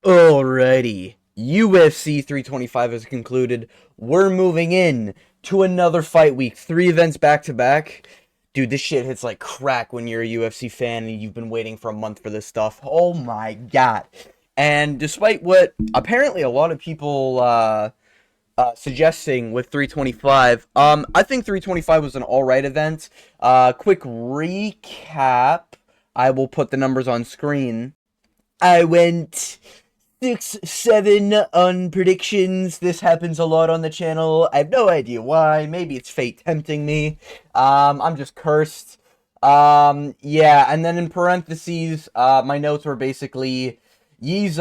Alrighty, UFC 325 has concluded. We're moving in to another fight week. 3 events back to back. Dude, this shit hits like crack when you're a UFC fan and you've been waiting for a month for this stuff. Oh my god. And despite what apparently a lot of people suggesting with 325, I think 325 was an alright event. Quick recap. I will put the numbers on screen. I went 6-7 on predictions. This happens a lot on the channel. I have no idea why. Maybe it's fate tempting me. I'm just cursed. Yeah, and then in parentheses, my notes were basically Yee's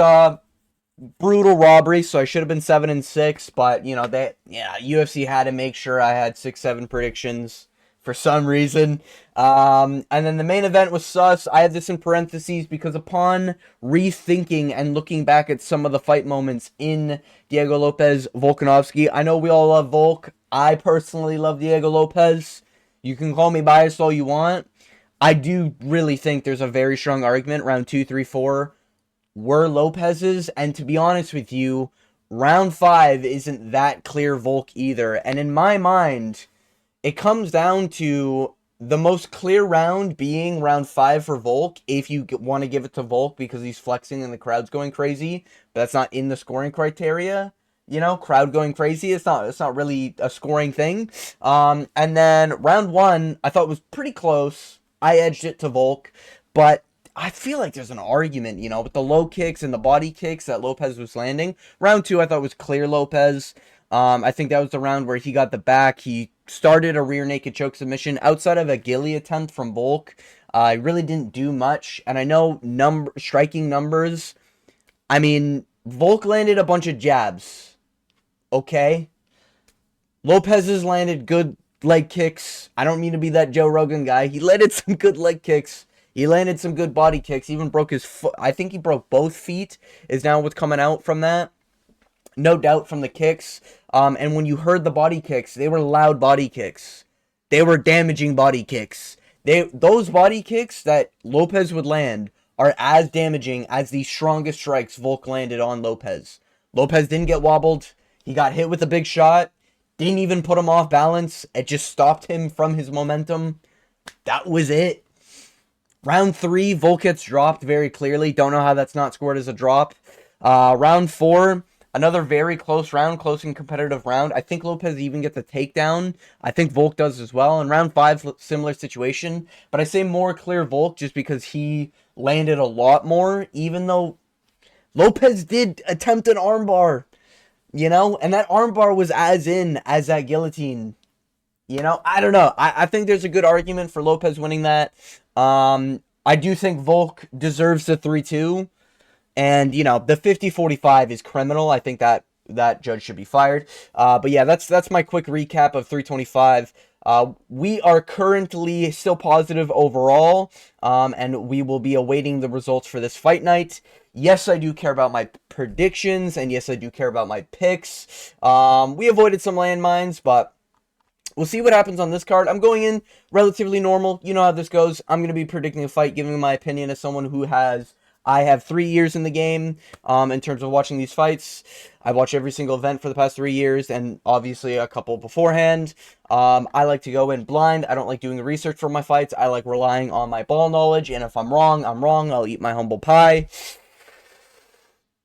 brutal robbery, so I should have been 7-6, but UFC had to make sure I had 6-7 predictions for some reason. And then the main event was sus. I had this in parentheses because upon rethinking and looking back at some of the fight moments in Diego Lopez Volkanovski, I know we all love Volk. I personally love Diego Lopez. You can call me biased all you want. I do really think there's a very strong argument round 2, 3, 4 were Lopez's, and to be honest with you, round 5 isn't that clear Volk either. And in my mind, it comes down to the most clear round being round 5 for Volk, if you want to give it to Volk because he's flexing and the crowd's going crazy, but that's not in the scoring criteria. Crowd going crazy, it's not really a scoring thing. And then round 1, I thought was pretty close. I edged it to Volk, but I feel like there's an argument, with the low kicks and the body kicks that Lopez was landing. Round 2, I thought was clear Lopez. I think that was the round where he got the back. He started a rear naked choke submission outside of a ghillie attempt from Volk. I really didn't do much, and I know striking numbers. I mean, Volk landed a bunch of jabs. Okay, Lopez's landed good leg kicks. I don't mean to be that Joe Rogan guy. He landed some good leg kicks. He landed some good body kicks. He even broke his foot. I think he broke both feet, is now what's coming out from that. No doubt from the kicks. And when you heard the body kicks, they were loud body kicks. They were damaging body kicks. Those body kicks that Lopez would land are as damaging as the strongest strikes Volk landed on Lopez. Lopez didn't get wobbled. He got hit with a big shot. Didn't even put him off balance. It just stopped him from his momentum. That was it. Round 3, Volk gets dropped very clearly. Don't know how that's not scored as a drop. Round 4, another very close round, close and competitive round. I think Lopez even gets a takedown. I think Volk does as well. In round 5, similar situation. But I say more clear Volk just because he landed a lot more, even though Lopez did attempt an armbar. And that armbar was as that guillotine. I don't know. I think there's a good argument for Lopez winning that. I do think Volk deserves the 3-2. And, the 50-45 is criminal. I think that judge should be fired. But yeah, that's my quick recap of 325. We are currently still positive overall. And we will be awaiting the results for this fight night. Yes, I do care about my predictions. And yes, I do care about my picks. We avoided some landmines, but we'll see what happens on this card. I'm going in relatively normal. You know how this goes. I'm going to be predicting a fight, giving my opinion as someone who I have 3 years in the game in terms of watching these fights. I've watched every single event for the past 3 years and obviously a couple beforehand. I like to go in blind. I don't like doing the research for my fights. I like relying on my ball knowledge, and if I'm wrong, I'm wrong. I'll eat my humble pie.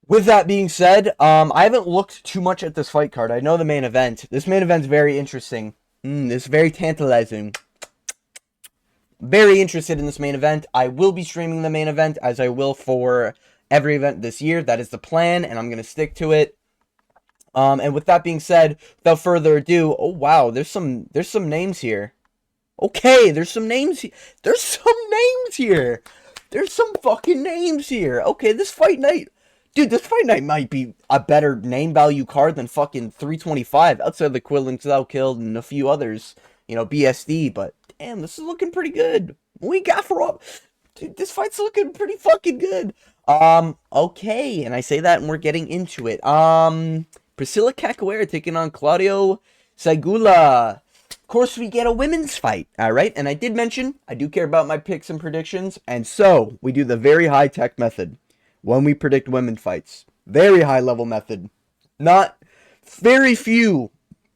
With that being said, I haven't looked too much at this fight card. I know the main event. This main event's very interesting. This is very tantalizing. Very interested in this main event. I will be streaming the main event as I will for every event this year. That is the plan, and I'm going to stick to it. And with that being said, without further ado, oh wow, there's some names here. Okay, there's some names here. There's some names here. There's some fucking names here. Okay, this fight night. Dude, this fight night might be a better name value card than fucking 325 outside the Quillings Thou Killed and a few others, BSD, but damn, this is looking pretty good. We got for all. Dude, this fight's looking pretty fucking good. Okay, and I say that and we're getting into it. Priscilla Capoeira taking on Claudio Segula. Of course, we get a women's fight, alright? And I did mention, I do care about my picks and predictions, and so we do the very high-tech method. when we predict women fights. Very high level method. Not very few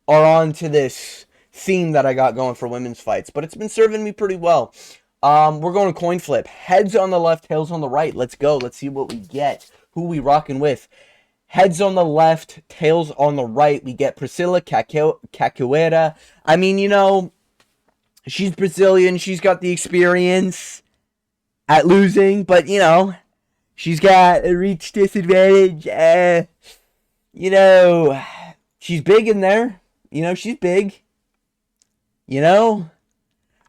are on to this theme that I got going for women's fights, but it's been serving me pretty well. We're going to coin flip. Heads on the left, tails on the right. Let's go. Let's see what we get. Who we rocking with? Heads on the left, tails on the right. We get Priscilla Cachoeira. I mean, you know, she's Brazilian. She's got the experience at losing, but, you know, she's got a reach disadvantage. You know, she's big in there. You know, she's big. You know?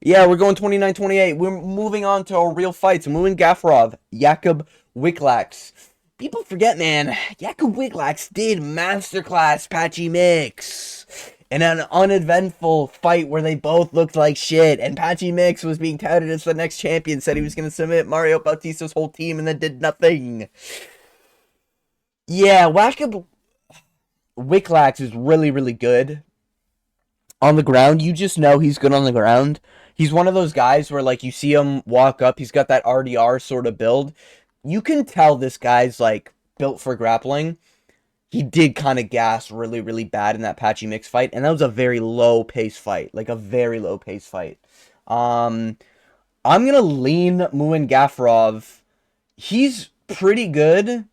Yeah, we're going 29-28. We're moving on to our real fights. Muin Gafurov, Jakub Wiklax. People forget, man, Jakub Wiklax did masterclass Patchy Mix in an uneventful fight where they both looked like shit, and Patchy Mix was being touted as the next champion, said he was going to submit Mario Bautista's whole team, and then did nothing. Yeah, Jakub Wiklax is really, really good on the ground. You just know he's good on the ground. He's one of those guys where, like, you see him walk up, he's got that RDR sort of build. You can tell this guy's, like, built for grappling. He did kind of gas really, really bad in that Patchy Mix fight, and that was a very low-pace fight. Like, a very low-pace fight. I'm going to lean Muin Gafurov. He's pretty good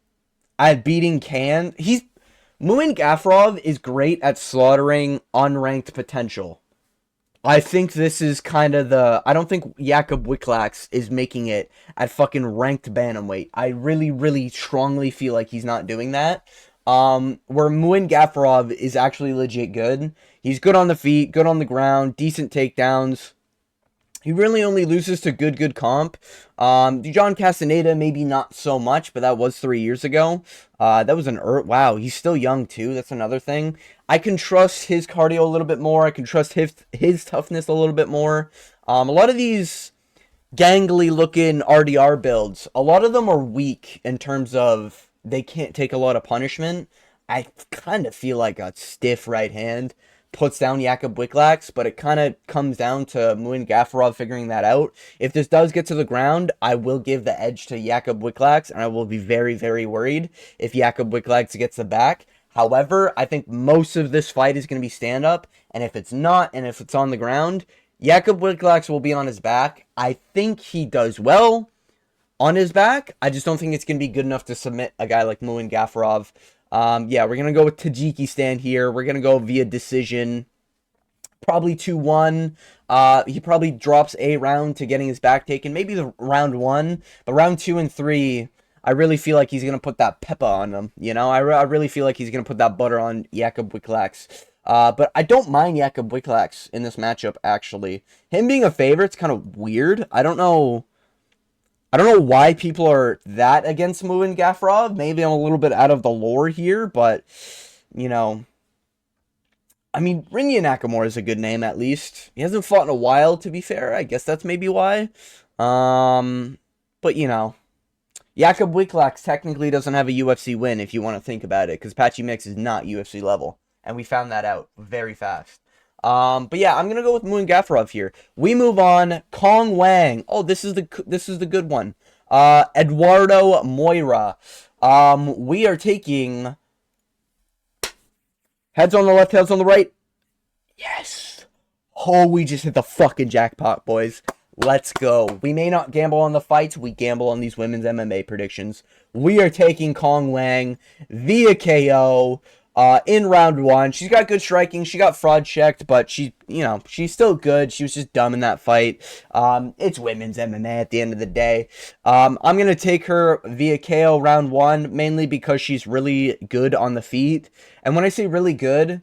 at beating Muin Gafurov is great at slaughtering unranked potential. I think this is kind of I don't think Jakub Wiklax is making it at fucking ranked bantamweight. I really, really strongly feel like he's not doing that. Where Muin Gafurov is actually legit good. He's good on the feet, good on the ground, decent takedowns. He really only loses to good comp. John Castaneda, maybe not so much, but that was 3 years ago. That was wow, he's still young too. That's another thing. I can trust his cardio a little bit more. I can trust his toughness a little bit more. A lot of these gangly looking RDR builds, a lot of them are weak in terms of they can't take a lot of punishment. I kind of feel like a stiff right hand puts down Jakub Wiklax, but it kind of comes down to Muin Gafurov figuring that out. If this does get to the ground, I will give the edge to Jakub Wiklax, and I will be very, very worried if Jakub Wiklax gets the back. However, I think most of this fight is going to be stand-up, and if it's not, and if it's on the ground, Jakub Wiklax will be on his back. I think he does well on his back. I just don't think it's going to be good enough to submit a guy like Muin Gafurov. Yeah, we're going to go with Tajikistan here. We're going to go via decision. Probably 2-1. He probably drops a round to getting his back taken. Maybe the round 1. But round 2 and 3, I really feel like he's going to put that pepper on him. You know, I really feel like he's going to put that butter on Jakub Wiklax. But I don't mind Jakub Wiklax in this matchup, actually. Him being a favorite's kind of weird. I don't know why people are that against Muin Gafurov. Maybe I'm a little bit out of the lore here, but, you know, I mean, Rinya Nakamura is a good name, at least. He hasn't fought in a while, to be fair. I guess that's maybe why. But, you know, Jakub Wiklax technically doesn't have a UFC win, if you want to think about it, because Patchy Mix is not UFC level, and we found that out very fast. But yeah, I'm gonna go with Muin Gafurov here. We move on. Kong Wang. Oh, this is the good one. Eduardo Moira. We are taking heads on the left, heads on the right. Yes. Oh, we just hit the fucking jackpot, boys. Let's go. We may not gamble on the fights. We gamble on these women's MMA predictions. We are taking Kong Wang via KO. In round 1, she's got good striking. She got fraud checked, but she's still good. She was just dumb in that fight. It's women's MMA at the end of the day. I'm going to take her via KO round 1, mainly because she's really good on the feet. And when I say really good,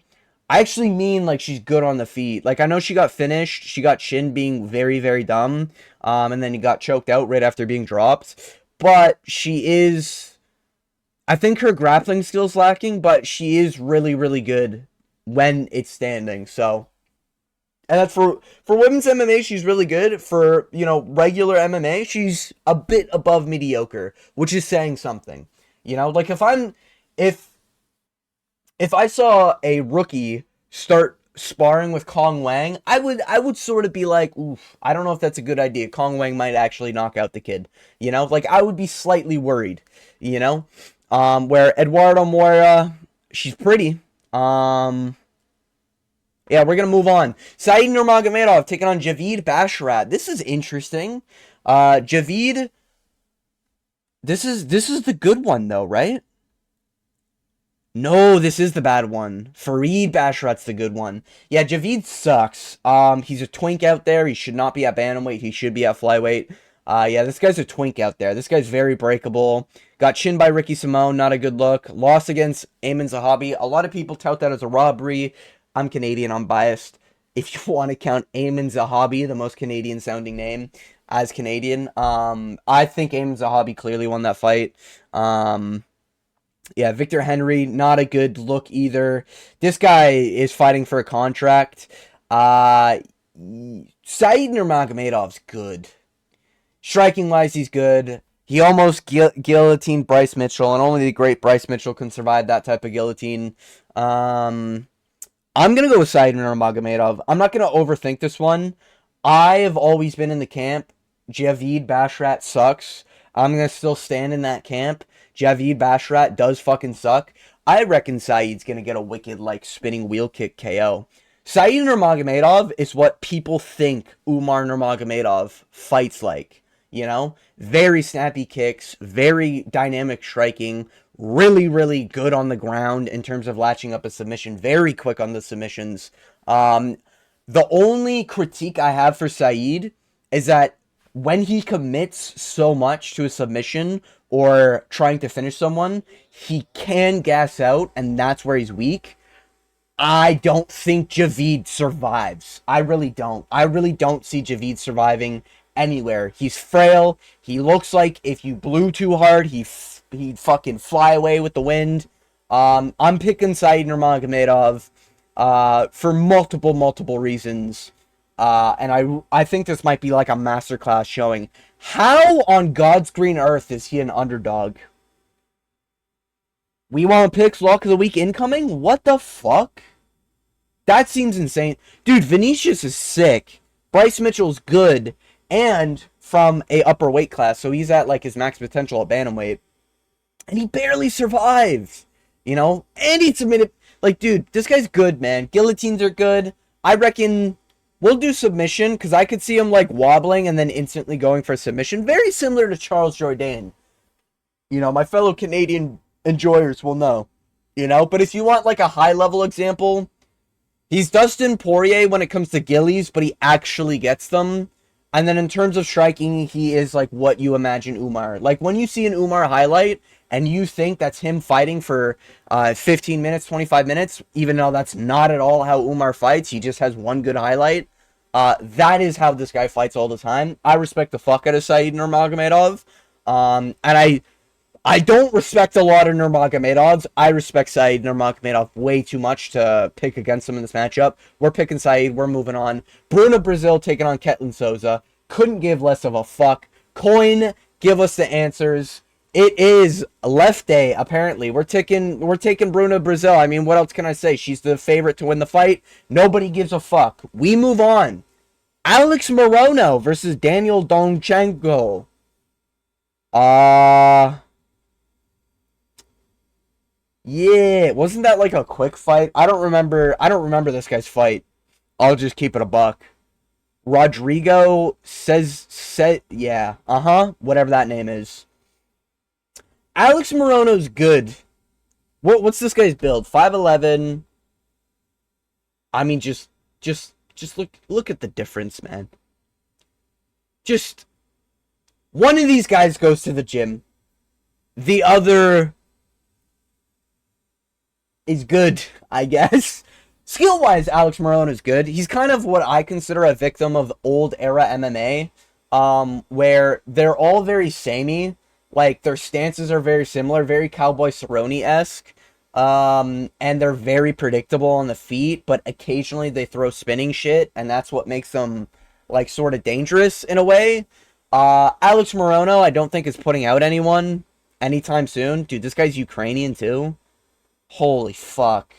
I actually mean, like, she's good on the feet. Like, I know she got finished. She got Shin being very, very dumb. And then he got choked out right after being dropped. But she is... I think her grappling skill's lacking, but she is really, really good when it's standing. So, and that's for women's MMA, she's really good. For, you know, regular MMA, she's a bit above mediocre, which is saying something. You know, like if I saw a rookie start sparring with Kong Wang, I would sort of be like, oof, I don't know if that's a good idea. Kong Wang might actually knock out the kid. You know, like I would be slightly worried. You know, where Eduardo Moira, she's pretty. Yeah, we're gonna move on. Said Nurmagomedov taking on Javid Basharat. This is interesting. Javid. This is the good one though, right? No, this is the bad one. Farid Basharat's the good one. Yeah, Javid sucks. He's a twink out there. He should not be at bantamweight. He should be at flyweight. Yeah, this guy's a twink out there. This guy's very breakable. Got chinned by Ricky Simone. Not a good look. Lost against Ayman Zahabi. A lot of people tout that as a robbery. I'm Canadian. I'm biased. If you want to count Ayman Zahabi, the most Canadian sounding name, as Canadian, I think Ayman Zahabi clearly won that fight. Yeah, Victor Henry, not a good look either. This guy is fighting for a contract. Said Nurmagomedov's good. Striking-wise, he's good. He almost guillotined Bryce Mitchell, and only the great Bryce Mitchell can survive that type of guillotine. I'm going to go with Said Nurmagomedov. I'm not going to overthink this one. I have always been in the camp. Javid Basharat sucks. I'm going to still stand in that camp. Javid Basharat does fucking suck. I reckon Said's going to get a wicked, like, spinning wheel kick KO. Said Nurmagomedov is what people think Umar Nurmagomedov fights like. You know? Very snappy kicks, very dynamic striking, really, really good on the ground in terms of latching up a submission, very quick on the submissions. The only critique I have for Said is that when he commits so much to a submission or trying to finish someone, he can gas out, and that's where he's weak. I don't think Javid survives. I really don't. I really don't see Javid surviving anywhere. He's frail. He looks like if you blew too hard, he'd fucking fly away with the wind. I'm picking Said Nurmagomedov for multiple reasons. And I think this might be like a masterclass showing. How on God's green earth is he an underdog? We want picks lock of the week incoming? What the fuck? That seems insane. Dude, Vinicius is sick. Bryce Mitchell's good. And from a upper weight class. So he's at like his max potential at bantamweight. And he barely survived. You know? And he submitted. Like, dude, this guy's good, man. Guillotines are good. I reckon we'll do submission, because I could see him, like, wobbling and then instantly going for a submission. Very similar to Charles Jourdain. You know, my fellow Canadian enjoyers will know. You know, but if you want, like, a high-level example, he's Dustin Poirier when it comes to gillies, but he actually gets them. And then in terms of striking, he is, like, what you imagine Umar. Like, when you see an Umar highlight, and you think that's him fighting for 15 minutes, 25 minutes, even though that's not at all how Umar fights, he just has one good highlight. That is how this guy fights all the time. I respect the fuck out of Said Nurmagomedov. And I don't respect a lot of Nurmagomedovs. I respect Said Nurmagomedov way too much to pick against him in this matchup. We're picking Said. We're moving on. Bruno Brazil taking on Ketlin Souza. Couldn't give less of a fuck. Coin, give us the answers. It is left day, apparently. We're taking Bruno Brazil. I mean, what else can I say? She's the favorite to win the fight. Nobody gives a fuck. We move on. Alex Morono versus Daniel Donchenko. Yeah, wasn't that like a quick fight? I don't remember this guy's fight. I'll just keep it a buck. Rodrigo said yeah, whatever that name is. Alex Morono's good. What's this guy's build? 5'11". I mean, just look at the difference, man. Just one of these guys goes to the gym. The other is good, I guess. Skill-wise, Alex Morono's good. He's kind of what I consider a victim of old era MMA, where they're all very samey. Like, their stances are very similar, very Cowboy Cerrone-esque. And they're very predictable on the feet, but occasionally they throw spinning shit, and that's what makes them, like, sort of dangerous in a way. Alex Morono, I don't think is putting out anyone anytime soon. Dude, this guy's Ukrainian, too. Holy fuck.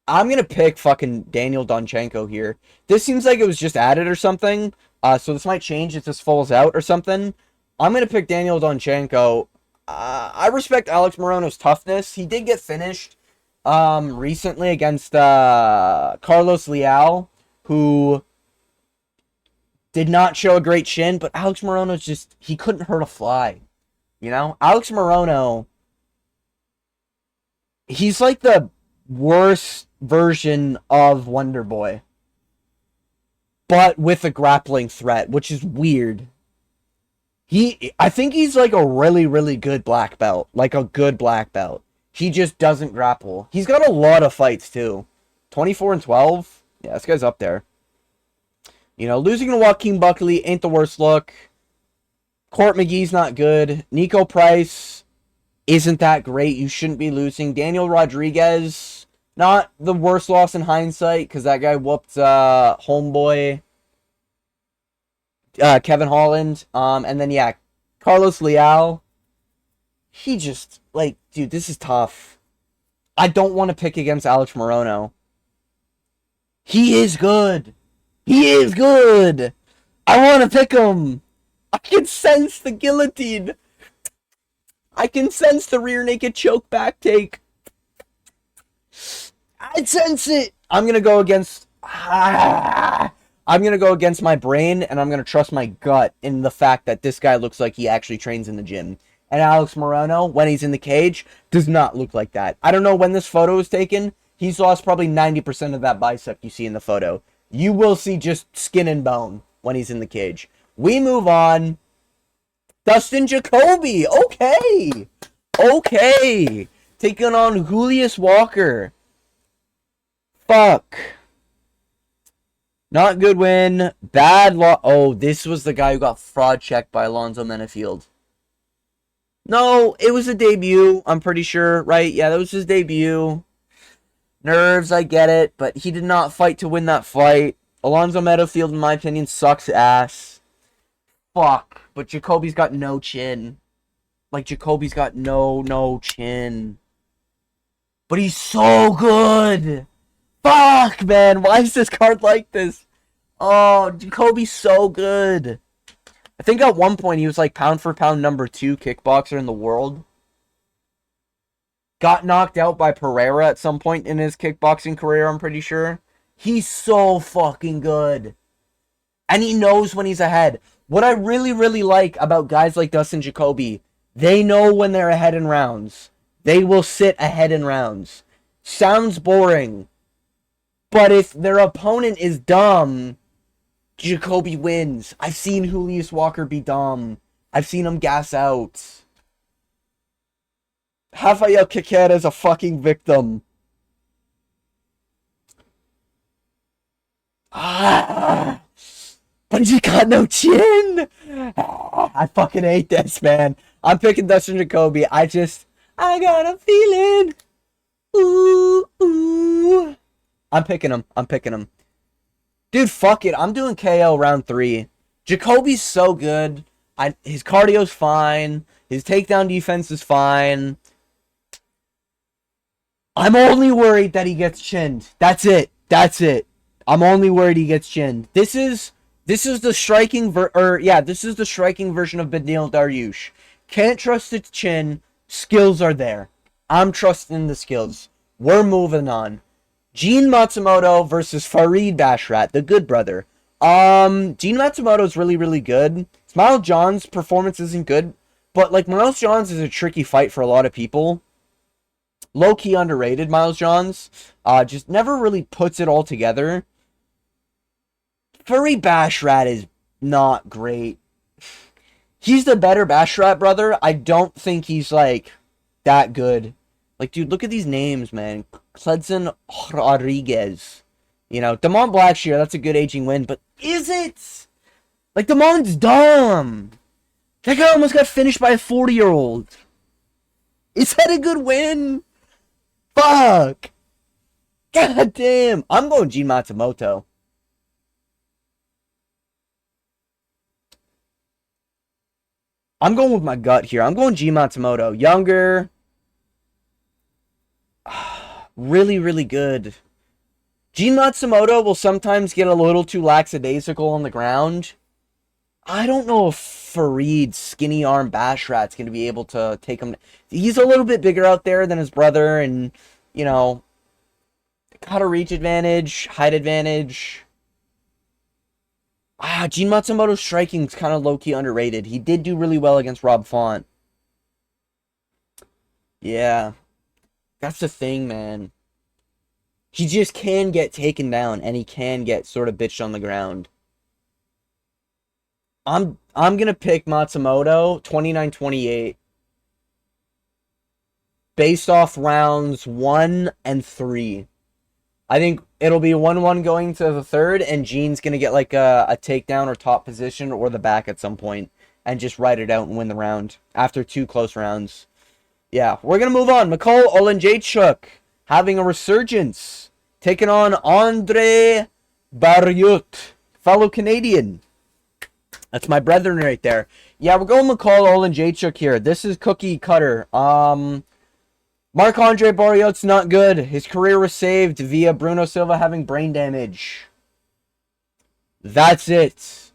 I'm gonna pick fucking Daniel Donchenko here. This seems like it was just added or something. So this might change if this falls out or something. I'm gonna pick Daniel Donchenko. I respect Alex Morono's toughness. He did get finished recently against Carlos Leal, who did not show a great chin, but Alex Morono's just, he couldn't hurt a fly. You know? Alex Morono, he's like the worst version of Wonder Boy, but with a grappling threat, which is weird. I think he's like a really, really good black belt. Like a good black belt. He just doesn't grapple. He's got a lot of fights, too. 24-12? Yeah, this guy's up there. You know, losing to Joaquin Buckley ain't the worst look. Court McGee's not good. Nico Price isn't that great. You shouldn't be losing. Daniel Rodriguez, not the worst loss in hindsight, because that guy whooped homeboy Kevin Holland. And then, yeah, Carlos Leal. He just, like, dude, this is tough. I don't want to pick against Alex Morono. He is good. He is good. I want to pick him. I can sense the guillotine. I can sense the rear naked choke back take. I sense it. I'm going to go against... I'm going to go against my brain, and I'm going to trust my gut in the fact that this guy looks like he actually trains in the gym. And Alex Morono, when he's in the cage, does not look like that. I don't know when this photo was taken. He's lost probably 90% of that bicep you see in the photo. You will see just skin and bone when he's in the cage. We move on. Dustin Jacoby. Okay. Okay. Taking on Julius Walker. Fuck. Not good win. Bad law. Oh, this was the guy who got fraud checked by Alonzo Menafield. No, it was a debut, I'm pretty sure, right? Yeah, that was his debut. Nerves, I get it, but he did not fight to win that fight. Alonzo Meadofield, in my opinion, sucks ass. Fuck. But Jacoby's got no chin. Like, Jacoby's got no chin. But he's so good. Fuck, man. Why is this card like this? Oh, Jacoby's so good. I think at one point he was like pound for pound number 2 kickboxer in the world. Got knocked out by Pereira at some point in his kickboxing career, I'm pretty sure. He's so fucking good. And he knows when he's ahead. What I really, really like about guys like Dustin Jacoby, they know when they're ahead in rounds. They will sit ahead in rounds. Sounds boring. But if their opponent is dumb, Jacoby wins. I've seen Julius Walker be dumb. I've seen him gas out. Rafael Quequera is a fucking victim. But he got no chin. I fucking hate this, man. I'm picking Dustin Jacoby. I got a feeling. Ooh. I'm picking him. Dude, fuck it. I'm doing KO round 3. Jacoby's so good. His cardio's fine. His takedown defense is fine. I'm only worried that he gets chinned. That's it. I'm only worried he gets chinned. This is the striking this is the striking version of Beneil Dariush. Can't trust its chin. Skills are there. I'm trusting the skills. We're moving on. Gene Matsumoto versus Farid Bashrat, the good brother. Gene Matsumoto's really, really good. Miles John's performance isn't good, but like Miles John's is a tricky fight for a lot of people. Low-key underrated, Miles John's. Just never really puts it all together. Farid Bashrat is not great. He's the better Bashrat brother. I don't think he's like that good. Like, dude, look at these names, man. Cledson Rodriguez. You know, Damon Blackshear, that's a good aging win, but is it? Like, Damon's dumb. That guy almost got finished by a 40-year-old. Is that a good win? Fuck. God damn. I'm going Gene Matsumoto. I'm going with my gut here. I'm going Gene Matsumoto. Younger. Really, really good. Gene Matsumoto will sometimes get a little too lackadaisical on the ground. I don't know if Fareed's skinny arm Bashrat's going to be able to take him. He's a little bit bigger out there than his brother, and, you know, got a reach advantage, height advantage. Gene Matsumoto's striking's kind of low-key underrated. He did do really well against Rob Font. Yeah. That's the thing, man. He just can get taken down, and he can get sort of bitched on the ground. I'm going to pick Matsumoto 29-28. Based off rounds 1 and 3. I think it'll be 1-1 going to the third, and Gene's going to get like a takedown or top position or the back at some point and just ride it out and win the round after 2 close rounds. Yeah, we're going to move on. Mikhail Olenjaychuk having a resurgence, taking on Andre Barriot, fellow Canadian. That's my brethren right there. Yeah, we're going Mikhail Olenjaychuk here. This is cookie cutter. Marc-Andre Barriot's not good. His career was saved via Bruno Silva having brain damage. That's it.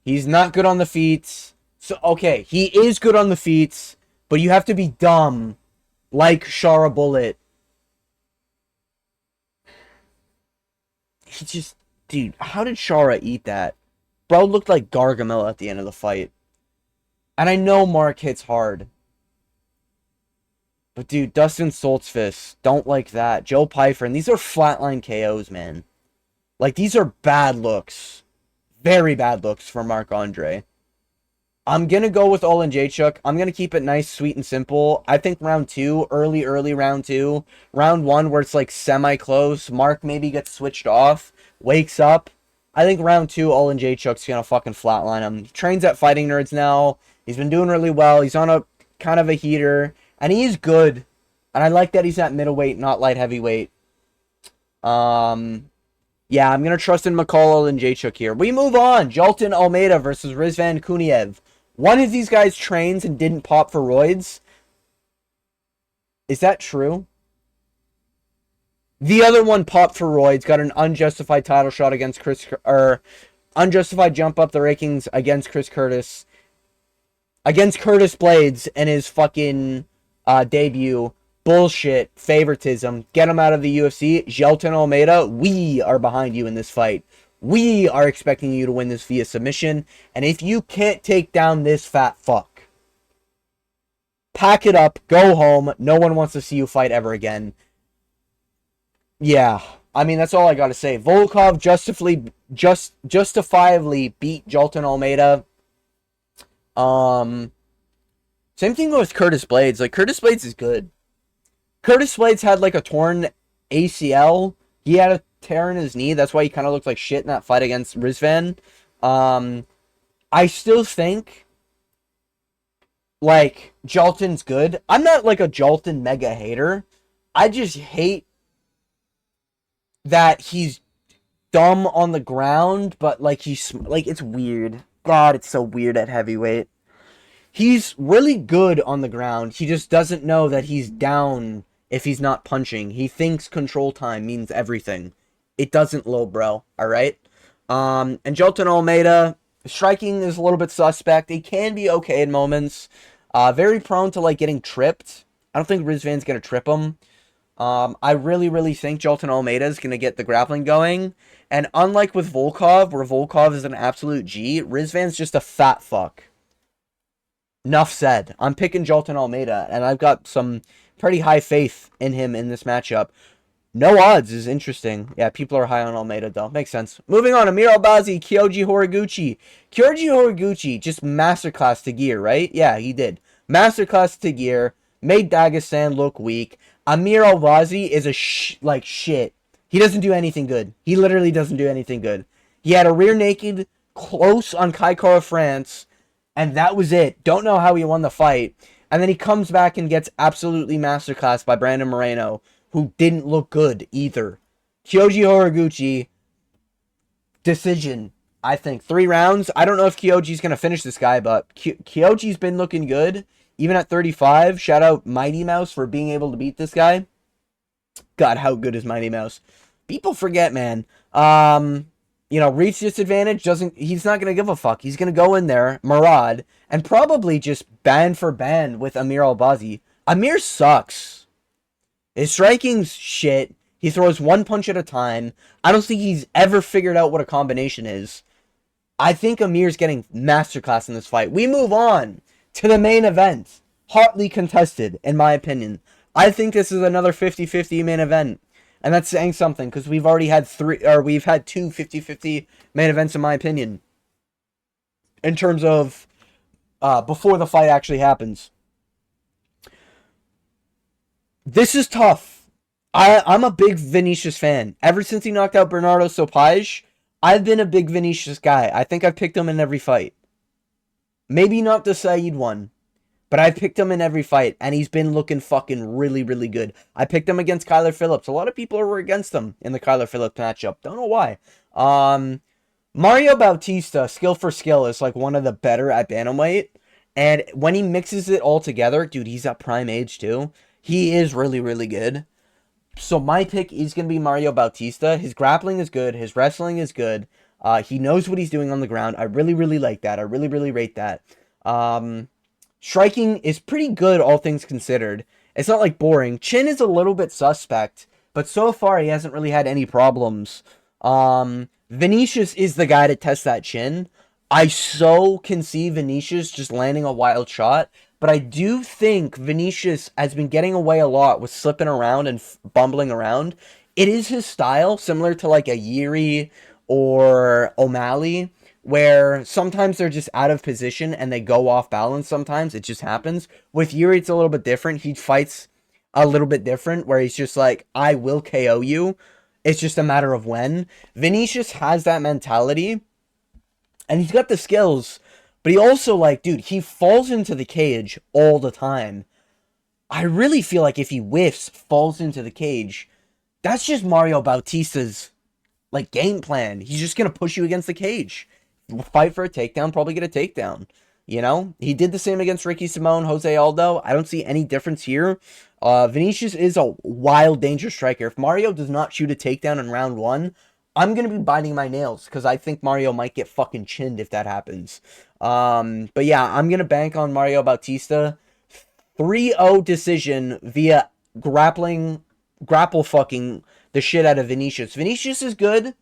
He's not good on the feet. So, okay, he is good on the feet, but you have to be dumb, like Shara Bullet. He just, dude, how did Shara eat that? Bro looked like Gargamel at the end of the fight. And I know Mark hits hard. But dude, Dustin Soltzfus, don't like that. Joe Pyfer, and these are flatline KOs, man. Like, these are bad looks. Very bad looks for Marc-Andre. I'm going to go with Olenjaychuk. I'm going to keep it nice, sweet, and simple. I think round 2, early round 2. Round 1, where it's like semi-close. Mark maybe gets switched off, wakes up. I think round 2, Olenjaychuk's going to fucking flatline him. He trains at Fighting Nerds now. He's been doing really well. He's on a kind of a heater. And he's good. And I like that he's at middleweight, not light heavyweight. Yeah, I'm going to trust in Mikhail Olenjaychuk here. We move on. Jalton Almeida versus Rizvan Kuniev. One of these guys trains and didn't pop for roids. Is that true? The other one popped for roids, got an unjustified title shot against unjustified jump up the rankings against Chris Curtis. Against Curtis Blades and his fucking debut. Bullshit. Favoritism. Get him out of the UFC. Jalton Almeida, we are behind you in this fight. We are expecting you to win this via submission. And if you can't take down this fat fuck, pack it up, go home. No one wants to see you fight ever again. Yeah, I mean, that's all I gotta say. Volkov justifiably beat Jalton Almeida. Same thing with Curtis Blades. Like, Curtis Blades is good. Curtis Blades had, like, a torn ACL. He had a tear in his knee. That's why he kind of looked like shit in that fight against Rizvan. I still think, like, Jalton's good. I'm not, like, a Jalton mega hater. I just hate that he's dumb on the ground, but, like, he's, like, it's weird. God, it's so weird at heavyweight. He's really good on the ground. He just doesn't know that he's down if he's not punching. He thinks control time means everything. It doesn't, low bro. Alright? And Jalton Almeida, striking is a little bit suspect. He can be okay in moments. Very prone to, like, getting tripped. I don't think Rizvan's going to trip him. I really think Jalton Almeida is going to get the grappling going. And unlike with Volkov, where Volkov is an absolute G, Rizvan's just a fat fuck. Enough said. I'm picking Jalton Almeida, and I've got some pretty high faith in him in this matchup. No odds is interesting. Yeah, people are high on Almeida, though. Makes sense. Moving on, Amir Albazi, Kyoji Horiguchi. Kyoji Horiguchi just masterclass to gear, right? Yeah, he did. Masterclass to gear. Made Dagestan look weak. Amir Albazi is a shit. He doesn't do anything good. He literally doesn't do anything good. He had a rear naked close on Kai Kara France, and that was it. Don't know how he won the fight. And then he comes back and gets absolutely masterclassed by Brandon Moreno, who didn't look good either. Kyoji Horiguchi, decision, I think. 3 rounds. I don't know if Kyoji's going to finish this guy, but Kyoji's been looking good, even at 35. Shout out Mighty Mouse for being able to beat this guy. God, how good is Mighty Mouse? People forget, man. Reach disadvantage he's not gonna give a fuck. He's gonna go in there, Murad, and probably just ban for ban with Amir Albazi. Amir sucks. His striking's shit. He throws one punch at a time. I don't think he's ever figured out what a combination is. I think Amir's getting masterclass in this fight. We move on to the main event. Hotly contested, in my opinion. I think this is another 50-50 main event. And that's saying something, because we've already had we've had two 50-50 main events, in my opinion. In terms of before the fight actually happens. This is tough. I'm a big Vinicius fan. Ever since he knocked out Bernardo Sopage, I've been a big Vinicius guy. I think I've picked him in every fight. Maybe not the Saeed one, but I've picked him in every fight, and he's been looking fucking really, really good. I picked him against Kyler Phillips. A lot of people were against him in the Kyler Phillips matchup. Don't know why. Mario Bautista, skill for skill, is like one of the better at bantamweight. And when he mixes it all together, dude, he's at prime age too. He is really, really good. So my pick is going to be Mario Bautista. His grappling is good. His wrestling is good. He knows what he's doing on the ground. I really, really like that. I really, really rate that. Striking is pretty good, all things considered. It's not like boring. Chin is a little bit suspect, but so far he hasn't really had any problems. Vinicius is the guy to test that chin. I so can see Vinicius just landing a wild shot, but I do think Vinicius has been getting away a lot with slipping around and bumbling around. It is his style, similar to like a Jiri or O'Malley, where sometimes they're just out of position and they go off balance sometimes. It just happens. With Jiri, it's a little bit different. He fights a little bit different, where he's just like, I will KO you. It's just a matter of when. Vinicius has that mentality, and he's got the skills, but he also, like, dude, he falls into the cage all the time. I really feel like if he whiffs, falls into the cage, that's just Mario Bautista's, like, game plan. He's just going to push you against the cage. Fight for a takedown, probably get a takedown. You know? He did the same against Ricky Simón, Jose Aldo. I don't see any difference here. Vinicius is a wild, dangerous striker. If Mario does not shoot a takedown in round one, I'm going to be biting my nails, because I think Mario might get fucking chinned if that happens. But yeah, I'm going to bank on Mario Bautista. 3-0 decision via grapple fucking the shit out of Vinicius. Vinicius is good,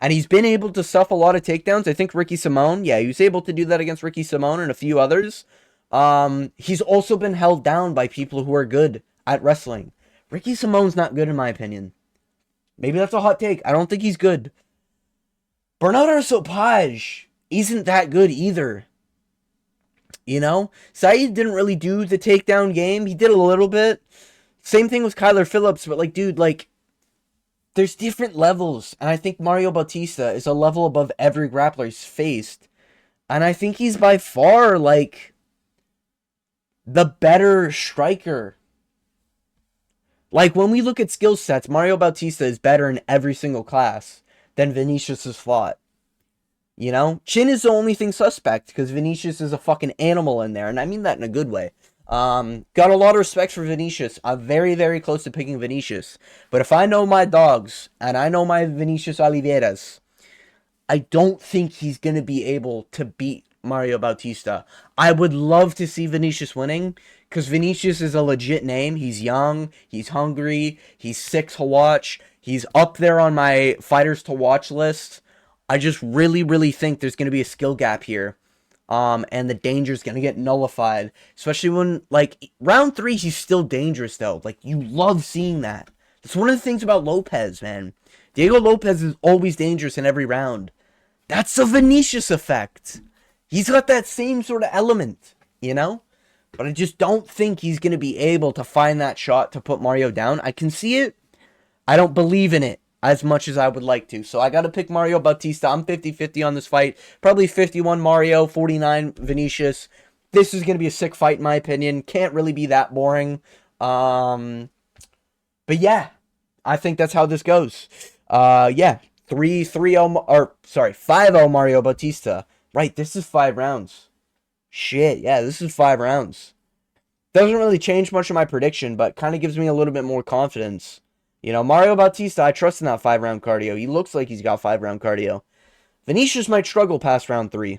and he's been able to stuff a lot of takedowns. I think Ricky Simón, yeah, he was able to do that against Ricky Simón and a few others. He's also been held down by people who are good at wrestling. Ricky Simón's not good in my opinion. Maybe that's a hot take. I don't think he's good. Bernardo Sopage isn't that good either. You know? Saeed didn't really do the takedown game. He did a little bit. Same thing with Kyler Phillips, but like, dude, like, there's different levels. And I think Mario Bautista is a level above every grappler he's faced. And I think he's by far, like, the better striker. Like, when we look at skill sets, Mario Bautista is better in every single class than Vinicius has fought. You know? Chin is the only thing suspect, because Vinicius is a fucking animal in there, and I mean that in a good way. Got a lot of respect for Vinicius. I'm very, very close to picking Vinicius. But if I know my dogs, and I know my Vinicius Oliveiras, I don't think he's going to be able to beat Mario Bautista. I would love to see Vinicius winning, because Vinicius is a legit name. He's young, he's hungry, he's sick to watch, he's up there on my fighters to watch list. I just really, really think there's going to be a skill gap here. And the danger's going to get nullified. Especially when, like, round 3, he's still dangerous, though. Like, you love seeing that. That's one of the things about Lopez, man. Diego Lopez is always dangerous in every round. That's a Vinicius effect. He's got that same sort of element, you know? But I just don't think he's going to be able to find that shot to put Mario down. I can see it. I don't believe in it as much as I would like to. So I got to pick Mario Bautista. I'm 50-50 on this fight. Probably 51 Mario, 49 Vinicius. This is going to be a sick fight in my opinion. Can't really be that boring. But yeah, I think that's how this goes. Yeah, 5-0 Mario Bautista. Right, this is 5 rounds. Shit, yeah, this is 5 rounds. Doesn't really change much of my prediction, but kind of gives me a little bit more confidence. You know, Mario Bautista, I trust in that 5-round cardio. He looks like he's got 5-round cardio. Vinicius might struggle past round 3.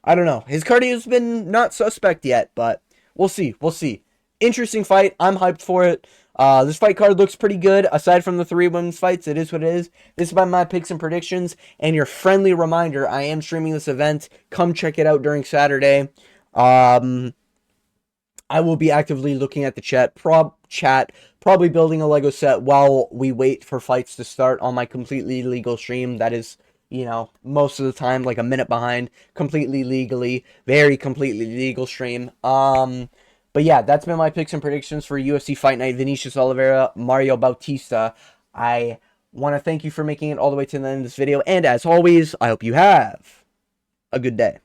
I don't know. His cardio's been not suspect yet, but we'll see. We'll see. Interesting fight. I'm hyped for it. This fight card looks pretty good. Aside from the 3 women's fights, it is what it is. This is my picks and predictions. And your friendly reminder, I am streaming this event. Come check it out during Saturday. I will be actively looking at the chat, probably building a Lego set while we wait for fights to start on my completely legal stream. That is, you know, most of the time like a minute behind, completely legally, very completely legal stream. But yeah, that's been my picks and predictions for UFC Fight Night, Vinicius Oliveira, Mario Bautista. I want to thank you for making it all the way to the end of this video, and as always, I hope you have a good day.